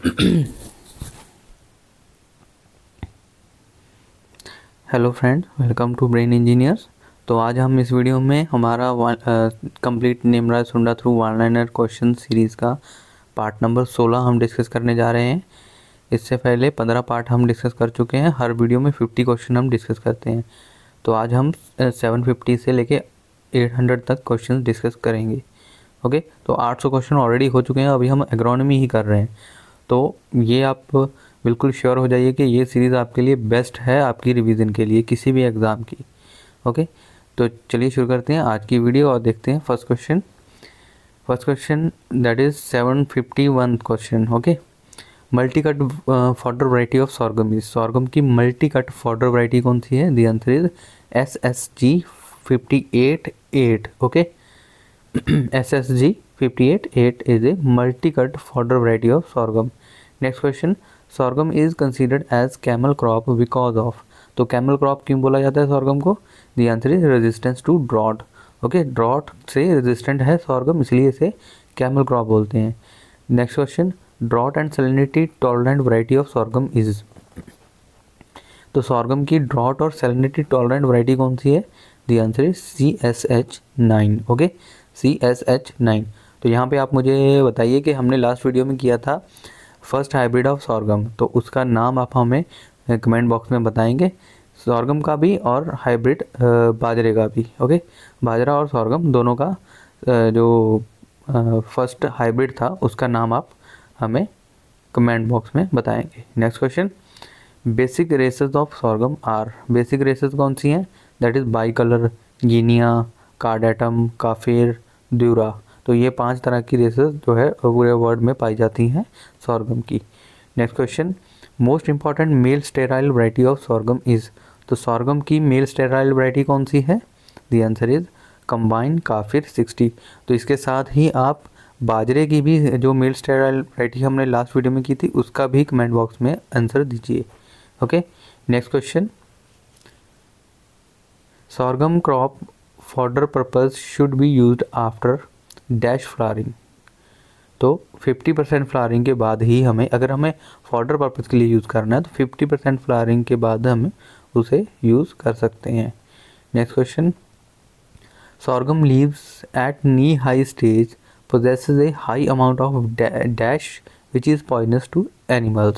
Hello friends, welcome to Brain Engineers. तो आज हम इस वीडियो में हमारा कंप्लीट निमराज सुंडा through one liner question series का पार्ट नंबर 16 हम डिस्कस करने जा रहे हैं। इससे पहले 15 पार्ट हम डिस्कस कर चुके हैं। हर वीडियो में 50 क्वेश्चन हम डिस्कस करते हैं। तो आज हम 750 से लेके 800 तक क्वेश्चन डिस्कस करेंगे। ओके, तो 800 क्वेश्चन ऑलरेडी हो चुके हैं, अभी हम एग्रोनॉमी ही कर रहे हैं। तो ये आप बिल्कुल श्योर हो जाइए कि ये सीरीज़ आपके लिए बेस्ट है, आपकी रिवीजन के लिए किसी भी एग्ज़ाम की। ओके, तो चलिए शुरू करते हैं आज की वीडियो और देखते हैं first question that is 751 question. Okay, multi cut fodder variety of sorghum is. Sorghum की मल्टी कट फॉडर वैरायटी कौन सी है? The answer is SSG 58-8। Okay, SSG 58-8 is a multi-cut fodder variety of sorghum. Next question, sorghum is considered as camel crop because of। तो camel crop क्यों बोला जाता है sorghum को? The answer is resistance to drought। Okay, drought से resistant है sorghum, इसलिए इसे camel crop बोलते हैं। Next question, drought and salinity tolerant variety of sorghum is. तो sorghum की ड्रॉट और सैलिनिटी टॉलरेंट वैरायटी कौन सी है? The answer is CSH9। Okay, CSH9। तो यहाँ पे आप मुझे बताइए कि हमने लास्ट वीडियो में किया था फर्स्ट हाइब्रिड ऑफ सॉर्गम, तो उसका नाम आप हमें कमेंट बॉक्स में बताएंगे, सॉर्गम का भी और हाइब्रिड बाजरे का भी। ओके, बाजरा और सॉर्गम दोनों का जो फर्स्ट हाइब्रिड था उसका नाम आप हमें कमेंट बॉक्स में बताएंगे। Next question, basic races of sorghum are. Basic races कौन सी हैं? That is bicolour, guinea, caudatum, kafir, durra. तो ये 5 तरह की रेसेस जो है पूरे वर्ल्ड में पाई जाती हैं सॉर्गम की। Next question, most important male sterile variety of sorghum is. तो सॉर्गम की मेल स्टेराइल वैरायटी कौन सी है? द आंसर इज कंबाइन काफिर 60। तो इसके साथ ही आप बाजरे की भी जो मेल स्टेराइल वैरायटी हमने लास्ट वीडियो में की थी उसका भी कमेंट बॉक्स में आंसर दीजिए। Okay, next question, sorghum crop fodder purpose should be used after dash flowering. तो 50% फ्लावरिंग के बाद ही हमें, अगर हमें फॉडर पर्पज़ के लिए यूज़ करना है तो 50% फ्लावरिंग के बाद हमें उसे यूज़ कर सकते हैं। Next question, sorghum leaves at knee high stage possesses a high amount of dash which is poisonous to animals।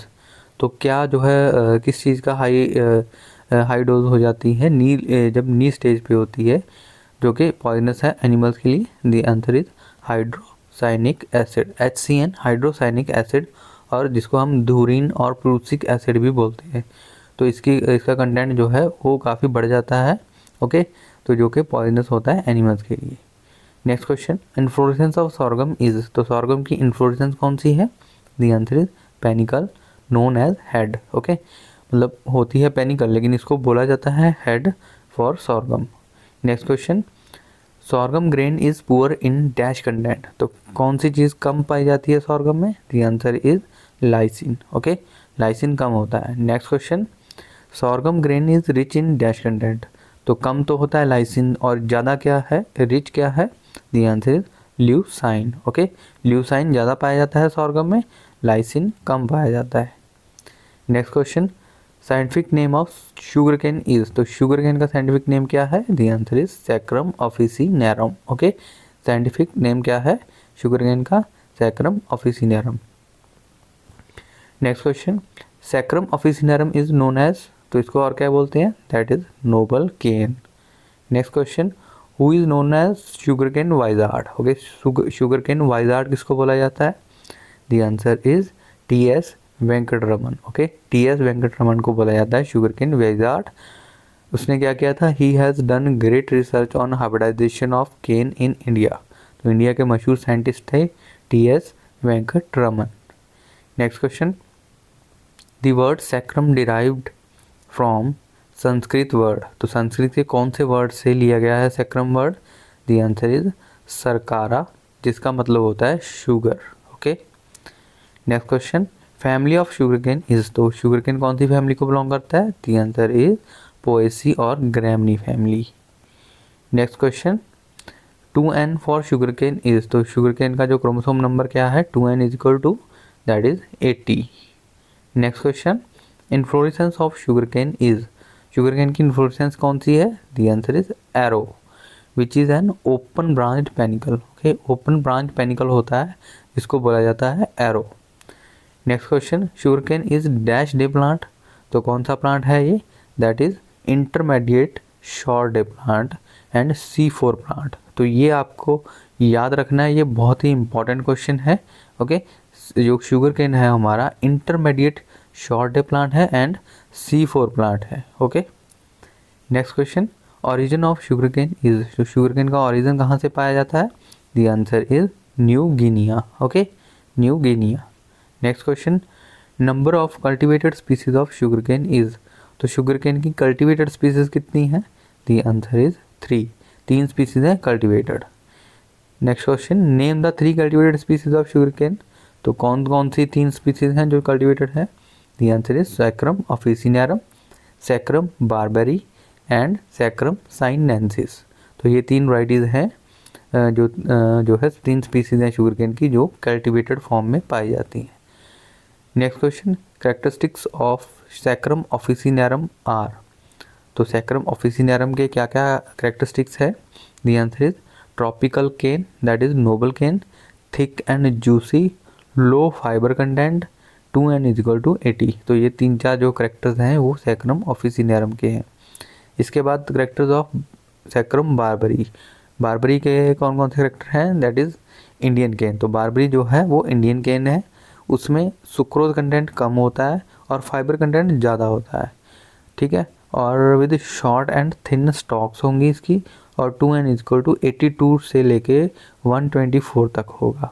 तो क्या जो है किस चीज़ का हाई डोज हो जाती है जब नी स्टेज पे होती है, जो कि पॉइजनस है एनिमल्स के लिए? The answer is hydrocyanic acid, HCN, hydrocyanic acid, और जिसको हम धूरीन और प्रूसिक एसिड भी बोलते हैं। तो इसका कंटेंट जो है वो काफ़ी बढ़ जाता है। ओके, तो जो कि पॉइजनस होता है एनिमल्स के लिए। Next question, inflorescence of sorghum is. तो सॉर्गम की इन्फ्लोरेसेंस कौन सी है? The answer is panicle known as head. Okay, मतलब होती है पेनिकल लेकिन इसको बोला जाता है head for sorghum. Next question, sorghum grain is poor in dash content. तो कौन सी चीज़ कम पाई जाती है सॉर्गम में? The answer is lysine. Okay, lysine कम होता है। Next question, sorghum grain is rich in dash content. तो कम तो होता है लाइसिन और ज़्यादा क्या है, रिच क्या है? The answer is leucine. Okay, leucine ज़्यादा पाया जाता है सॉर्गम में, लाइसिन कम पाया जाता है। Next question, scientific name of sugar cane is. तो शुगर केन का साइंटिफिक नेम क्या है? The answer is saccharum officinarum. Okay, scientific name क्या है शुगर केन का? Saccharum officinarum. Next question, saccharum officinarum is known as. तो इसको और क्या बोलते हैं? That is noble cane. Next question, who is known as sugar cane wizard. Okay, sugar cane wizard किसको बोला जाता है? The answer is TS Venkataraman. Okay, TS Venkataraman को बोला जाता है शुगर केन वाइजार्ड। उसने क्या किया था? He has done great research on hybridization of cane in India. तो इंडिया के मशहूर साइंटिस्ट थे TS Venkataraman. Next question, the word saccharum derived from Sanskrit word. तो संस्कृत के कौन से वर्ड से लिया गया है saccharum word? The answer is सरकारा, जिसका मतलब होता है sugar. Okay, next question, family of sugar cane is. तो शुगर केन कौन सी फैमिली को बिलोंग करता है? द आंसर इज पोएसी और Gramineae family. Next question, 2N for sugar cane is. तो शुगर केन का जो क्रोमोसोम नंबर क्या है? 2N is equal to that is 80। Next question, inflorescence of sugar cane is, sugar cane की inflorescence कौन सी है? The answer is arrow which is an open branch panicle. Okay, open branch panicle होता है, इसको बोला जाता है arrow. Next question, sugar cane is dash day plant, तो कौन सा प्लांट है ये? That is intermediate short day plant and C4 plant. तो ये आपको याद रखना है, ये बहुत ही इंपॉर्टेंट क्वेश्चन है। ओके, जो शुगर केन है हमारा इंटरमीडिएट शॉर्ट डे प्लांट है एंड C4 प्लांट है। Okay, next question, origin of sugar cane is, जो शुगर केन का ओरिजिन कहाँ से पाया जाता है? The answer is New Guinea. Okay, New Guinea. Next question, number of cultivated species of sugar cane is, तो sugar cane की cultivated species कितनी है? द आंसर इज 3, 3 स्पीसीज हैं cultivated. Next question, name the 3 cultivated species of sugar cane, तो कौन कौन सी 3 species हैं जो कल्टिवेटेड है? The answer is saccharum officinarum, saccharum barberi and saccharum sinensis. तो ये 3 वैराइटीज़ हैं जो है 3 स्पीसीज हैं शुगर केन की जो कल्टिवेटेड फॉर्म में पाई जाती हैं। Next question, characteristics of saccharum officinarum are, तो सैक्रम ऑफिसिनेरम के क्या क्या कैरेक्टरिस्टिक्स है? The answer is tropical cane, that is noble cane, thick and juicy, low fibre content, 2n is equal to 80। तो ये 3-4 जो करेक्टर्स हैं वो सैक्रम ऑफिसिनेरम के हैं। इसके बाद characters of sacrum Barbari, Barbari के कौन कौन से करेक्टर हैं? दैट इज़ इंडियन केन, तो बारबरी जो है वो इंडियन केन है, उसमें सुक्रोज कंटेंट कम होता है और फाइबर कंटेंट ज़्यादा होता है। ठीक है, और with short and thin stocks होंगी इसकी, और 2n इज इक्वल टू 82 से लेके 124 तक होगा।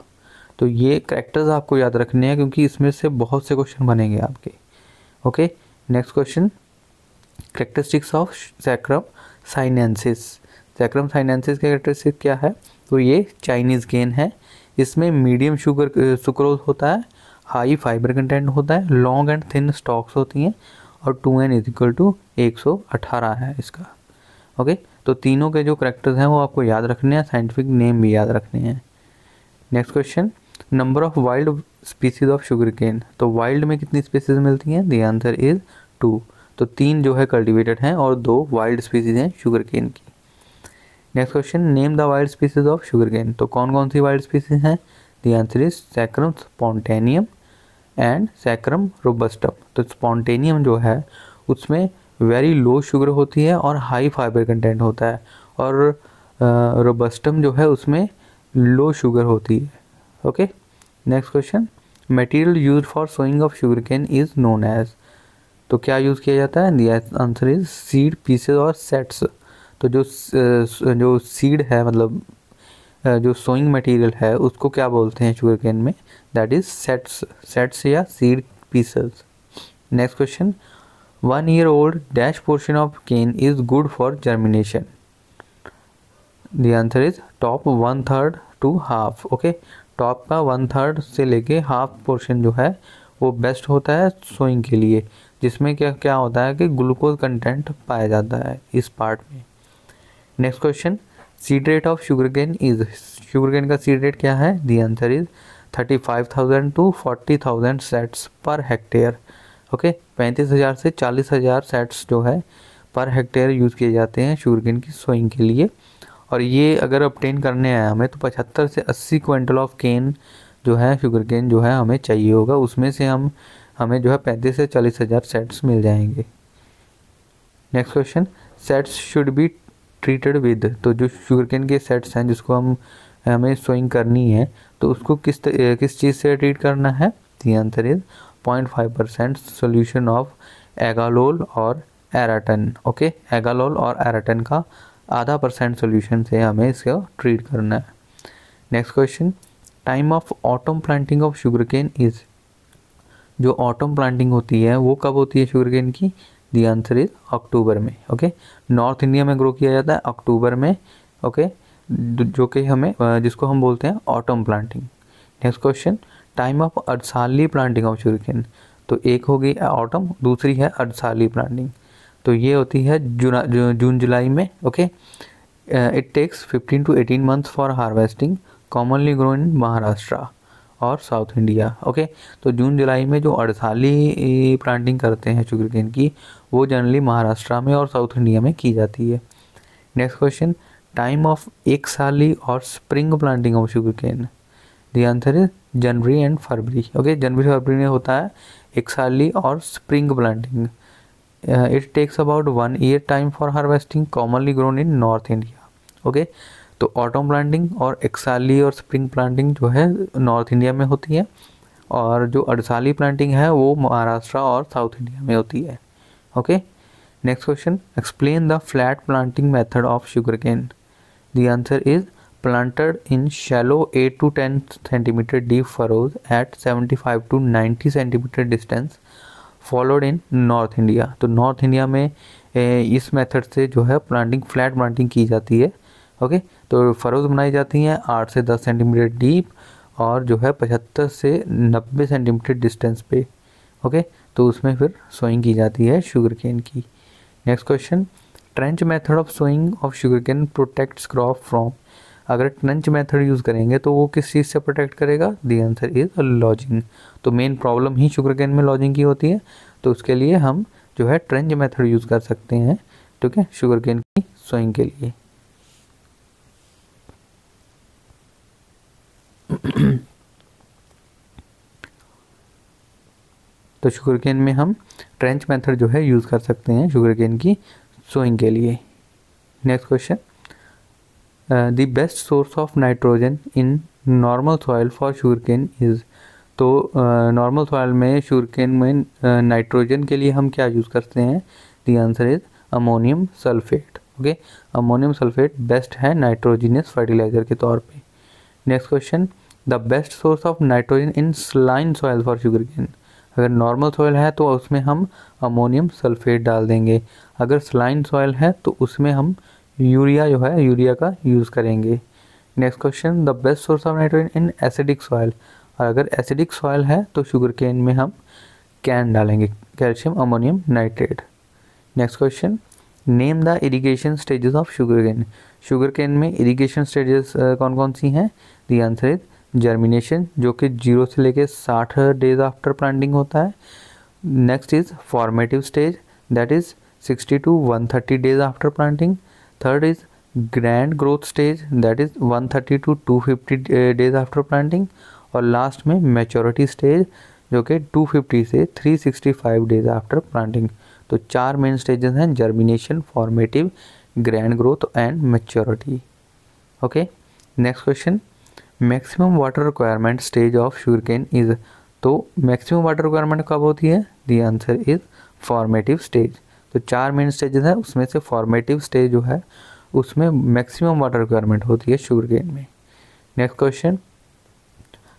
तो ये करेक्टर्स आपको याद रखने हैं क्योंकि इसमें से बहुत से क्वेश्चन बनेंगे आपके। Okay, next question, characteristics of sacrum sinensis, sacrum sinensis के कैरेक्टरिस्टिक क्या है? तो ये चाइनीज़ केन है, इसमें मीडियम शुगर सुक्रोज होता है, हाई फाइबर कंटेंट होता है, लॉन्ग एंड थिन स्टॉक्स होती हैं, और 2n इज इक्वल टू 118 है इसका। ओके, तो तीनों के जो करेक्टर्स हैं वो आपको याद रखने हैं, साइंटिफिक नेम भी याद रखने हैं। Next question, number of wild species of sugar cane, तो वाइल्ड में कितनी स्पीसीज मिलती हैं? द आंसर इज 2, तो 3 जो है कल्टिवेटेड हैं और 2 वाइल्ड स्पीसीज हैं शुगर केन की। Next question, name the wild species of sugar cane, तो कौन कौन सी वाइल्ड स्पीसीज हैं? The answer is Saccharum spontaneum and Saccharum robustum. तो स्पॉन्टेनियम जो है उसमें वेरी लो शुगर होती है और हाई फाइबर कंटेंट होता है, और रोबस्टम जो है उसमें लो शुगर होती है। Okay, next question, material used for sowing of sugar cane is known as, तो क्या यूज़ किया जाता है? The answer is seed pieces और सेट्स। तो जो सीड है, मतलब जो सोइंग मटेरियल है उसको क्या बोलते हैं शुगर केन में? दैट इज सेट्स या seed pieces. Next question, 1 year old dash portion of cane is good for germination, the answer is top 1/3 to half. Okay, top का 1/3 से लेके हाफ पोर्शन जो है वो बेस्ट होता है सोइंग के लिए, जिसमें क्या क्या होता है कि ग्लूकोज कंटेंट पाया जाता है इस पार्ट में। Next question, seed rate of sugar cane is, sugar cane का सीड रेट क्या है? The answer is 35,000 to 40,000 sets per hectare. Okay, 35,000 से 40,000 सेट्स जो है पर हेक्टेयर यूज़ किए जाते हैं शुगर केन की सोइंग के लिए। और ये अगर ऑब्टेन करने हैं हमें तो 75 से 80 क्विंटल ऑफ केन जो है शुगर केन जो है हमें चाहिए होगा, उसमें से हमें जो है 35 से 40,000 सेट्स मिल जाएंगे। Next question, sets should be treated with, तो जो शुगर केन के सेट्स हैं जिसको हमें सोइंग करनी है तो उसको किस चीज़ से ट्रीट करना है? The answer is 0.5% solution of Agallol और एराटन। ओके, एगालोल और एराटन का 0.5% सोल्यूशन से हमें इसको ट्रीट करना है। Next question, time of autumn planting of sugar cane is, जो ऑटम प्लांटिंग होती है वो कब होती है शुगर केन की? द आंसर इज अक्टूबर में। ओके, नॉर्थ इंडिया में ग्रो किया जाता है अक्टूबर में। ओके, जो कि जिसको हम बोलते हैं autumn planting. Next question, time of adsali planting of sugar cane, तो एक हो गई ऑटम, दूसरी है अर्धसाली प्लांटिंग, तो ये होती है जून जुलाई में। Okay, it takes 15 to 18 months for harvesting, commonly grow in Maharashtra, और साउथ इंडिया। ओके, तो जून जुलाई में जो अड़साली प्लांटिंग करते हैं शुगर केन की, वो जनरली महाराष्ट्र में और साउथ इंडिया में की जाती है। Next question, time of eksali और spring planting of sugar cane. The answer is January and February. Okay, जनवरी फरवरी में होता है एकसाली और spring planting. It takes about 1 year time for harvesting, commonly grown in North India. Okay, तो autumn planting और एकसाली और स्प्रिंग प्लांटिंग जो है नॉर्थ इंडिया में होती है, और जो अड़साली प्लांटिंग है वो महाराष्ट्र और साउथ इंडिया में होती है। Okay, next question, explain the flat planting method of sugar cane. The answer is planted in shallow 8 to 10 centimeter deep furrows at 75 to 90 centimeter distance followed in North India। तो north India में इस method से जो है planting, flat planting की जाती है। Okay, तो फरोज बनाई जाती हैं 8 से 10 सेंटीमीटर डीप और जो है 75 से 90 सेंटीमीटर डिस्टेंस पे। ओके, तो उसमें फिर सोइंग की जाती है शुगर केन की। Next question, trench method of sowing of sugar cane protects crop from. अगर ट्रेंच मेथड यूज़ करेंगे तो वो किस चीज़ से प्रोटेक्ट करेगा? The answer is lodging. तो मेन प्रॉब्लम ही शुगर केन में लॉजिंग की होती है, तो उसके लिए हम जो है ट्रेंच मेथड यूज़ कर सकते हैं। ठीक है, शुगर केन की सोइंग के लिए। तो शुगर केन में हम ट्रेंच मेथड जो है यूज़ कर सकते हैं शुगर केन की सोइंग के लिए। Next question, the best source of nitrogen in normal soil for sugar cane is. तो नॉर्मल सॉइल में शुगर केन में नाइट्रोजन के लिए हम क्या यूज़ करते हैं? The answer is ammonium sulphate. Okay, ammonium sulphate best है नाइट्रोजिनस फर्टिलाइजर के तौर पे। Next question, the best source of nitrogen in saline soil for sugar cane. अगर नॉर्मल सॉइल है तो उसमें हम अमोनियम सल्फेट डाल देंगे, अगर स्लाइन सॉइल है तो उसमें हम यूरिया जो है यूरिया का यूज़ करेंगे। Next question, the best source of nitrogen in acidic soil. और अगर एसिडिक सॉइल है तो शुगर केन में हम कैन डालेंगे, calcium ammonium nitrate. Next question, name the irrigation stages of sugar cane. Sugar cane में इरिगेशन स्टेजेस कौन कौन सी हैं? द आंसर इज जर्मिनेशन, जो कि 0 से लेके 60 डेज आफ्टर प्लांटिंग होता है। Next is formative stage, that is 60 to 130 days after planting. Third is grand growth stage, that is 130 to 250 days after planting. और लास्ट में मैच्योरिटी स्टेज, जो कि 250 से 365 डेज आफ्टर प्लांटिंग। तो 4 मेन स्टेजेस हैं, germination, formative, grand growth and maturity. Okay, next question, maximum water requirement stage of sugar cane is. तो maximum water requirement कब होती है? The answer is formative stage. तो 4 मेन स्टेजेस हैं, उसमें से फॉर्मेटिव स्टेज जो है उसमें मैक्सिमम वाटर रिक्वायरमेंट होती है शुगर केन में। Next question,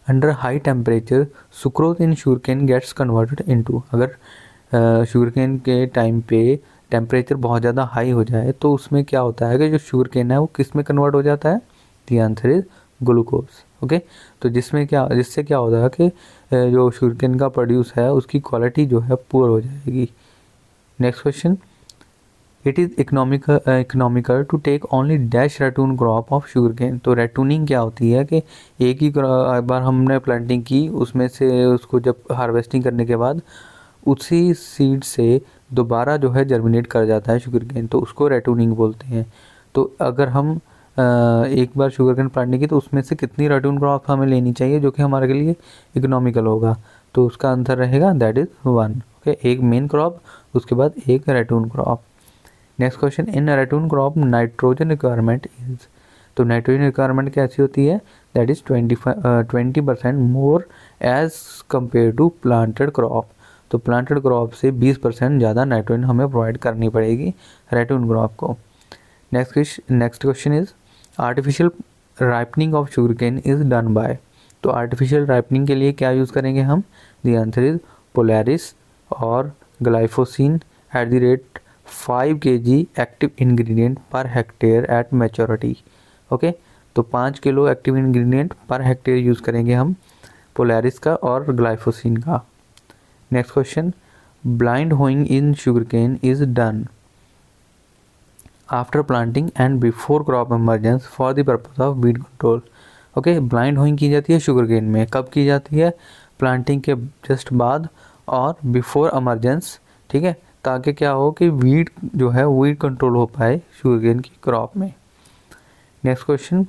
under high temperature sucrose in sugar cane gets converted into. अगर शुगर केन के टाइम पे टेम्परेचर बहुत ज़्यादा हाई हो जाए तो उसमें क्या होता है कि जो शुगर केन है वो किस में कन्वर्ट हो जाता है? The answer is glucose. Okay, तो जिससे क्या होता है कि जो शुगर केन का प्रोड्यूस है उसकी क्वालिटी जो है पुअर हो जाएगी। Next question, it is economical to take only dash ratoon crop of sugar cane. तो रेटूनिंग क्या होती है कि एक ही बार हमने प्लांटिंग की, उसमें से उसको जब हार्वेस्टिंग करने के बाद उसी सीड से दोबारा जो है जर्मिनेट कर जाता है शुगर केन, तो उसको रेटूनिंग बोलते हैं। तो अगर हम एक बार शुगर केन प्लांटिंग की तो उसमें से कितनी रेटून क्रॉप हमें लेनी चाहिए जो कि हमारे लिए इकोनॉमिकल होगा? तो उसका आंसर रहेगा दैट इज़ 1। ओके, एक मेन क्रॉप, उसके बाद एक ratoon crop. Next question, in ratoon crop nitrogen requirement is. तो नाइट्रोजन रिक्वायरमेंट कैसी होती है? That is 20% more as compared to planted crop. तो प्लांटेड क्रॉप से 20% ज़्यादा नाइट्रोजन हमें प्रोवाइड करनी पड़ेगी रेटून क्रॉप को। Next question is artificial ripening of sugar cane is done by. तो आर्टिफिशियल राइपनिंग के लिए क्या यूज़ करेंगे हम? द आंसर इज पोलैरिस और glyphosine at the rate 5 kg active ingredient per hectare at maturity. Okay, तो 5 kilo active ingredient per hectare use करेंगे हम पोलैरिस का और ग्लाइफोसिन का। Next question, blind hoeing in sugar cane is done after planting and before crop emergence for the purpose of weed control. Okay, blind hoeing की जाती है sugar cane में, कब की जाती है? प्लांटिंग के जस्ट बाद और बिफोर एमरजेंस, ठीक है, ताकि क्या हो कि वीड जो है वीड कंट्रोल हो पाए शुगर केन की क्रॉप में। Next question,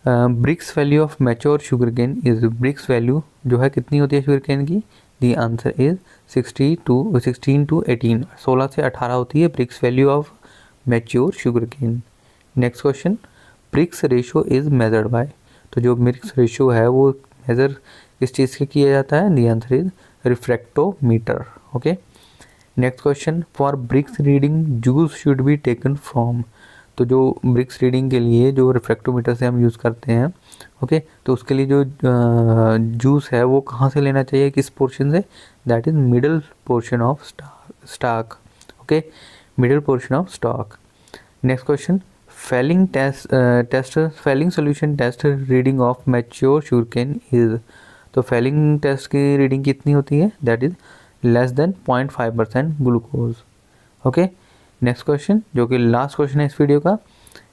brix value of mature sugar cane is, brix value जो है कितनी होती है शुगर केन की? दी आंसर इज 16 to 18, 16 से 18 होती है brix value of mature sugar cane. Next question, brix ratio is measured by, तो जो ब्रिक्स रेशो है वो मेजर किस चीज़ से किया जाता है? The answer is refractometer. Okay, next question, for brix reading juice should be taken from, तो जो ब्रिक्स रीडिंग के लिए जो रिफ्रैक्टोमीटर से हम यूज़ करते हैं, ओके, तो उसके लिए जो जूस है वो कहाँ से लेना चाहिए, किस पोर्शन से? That is middle portion of stalk. Okay, middle portion of stalk. Next question, Fehling Fehling solution test reading of mature sugarcane is, तो फेलिंग टेस्ट की रीडिंग कितनी होती है? That is less than 0.5% glucose. Okay, next question जो कि last question है इस video का,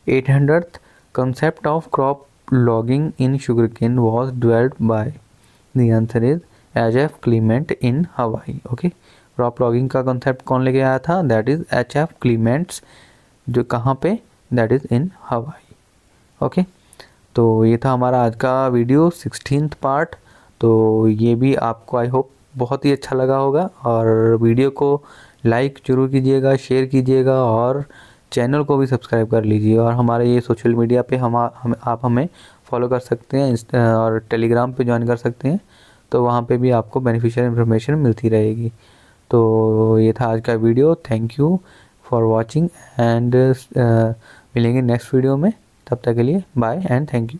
800th concept of crop logging in sugarcane was developed by, the answer is H F. Clement in Hawaii. Okay, crop logging का concept कौन लेके आया था? That is HF. क्लीमेंट्स, जो कहाँ पे? That is in Hawaii. Okay, तो ये था हमारा आज का वीडियो 16th पार्ट। तो ये भी आपको आई होप बहुत ही अच्छा लगा होगा, और वीडियो को लाइक जरूर कीजिएगा, शेयर कीजिएगा, और चैनल को भी सब्सक्राइब कर लीजिए। और हमारे ये सोशल मीडिया पे आप हमें फॉलो कर सकते हैं, और टेलीग्राम पे ज्वाइन कर सकते हैं, तो वहाँ पे भी आपको बेनिफिशियल इन्फॉर्मेशन मिलती रहेगी। तो ये था आज का video. Thank you for watching, and मिलेंगे नेक्स्ट वीडियो में। तब तक के लिए बाय एंड थैंक यू।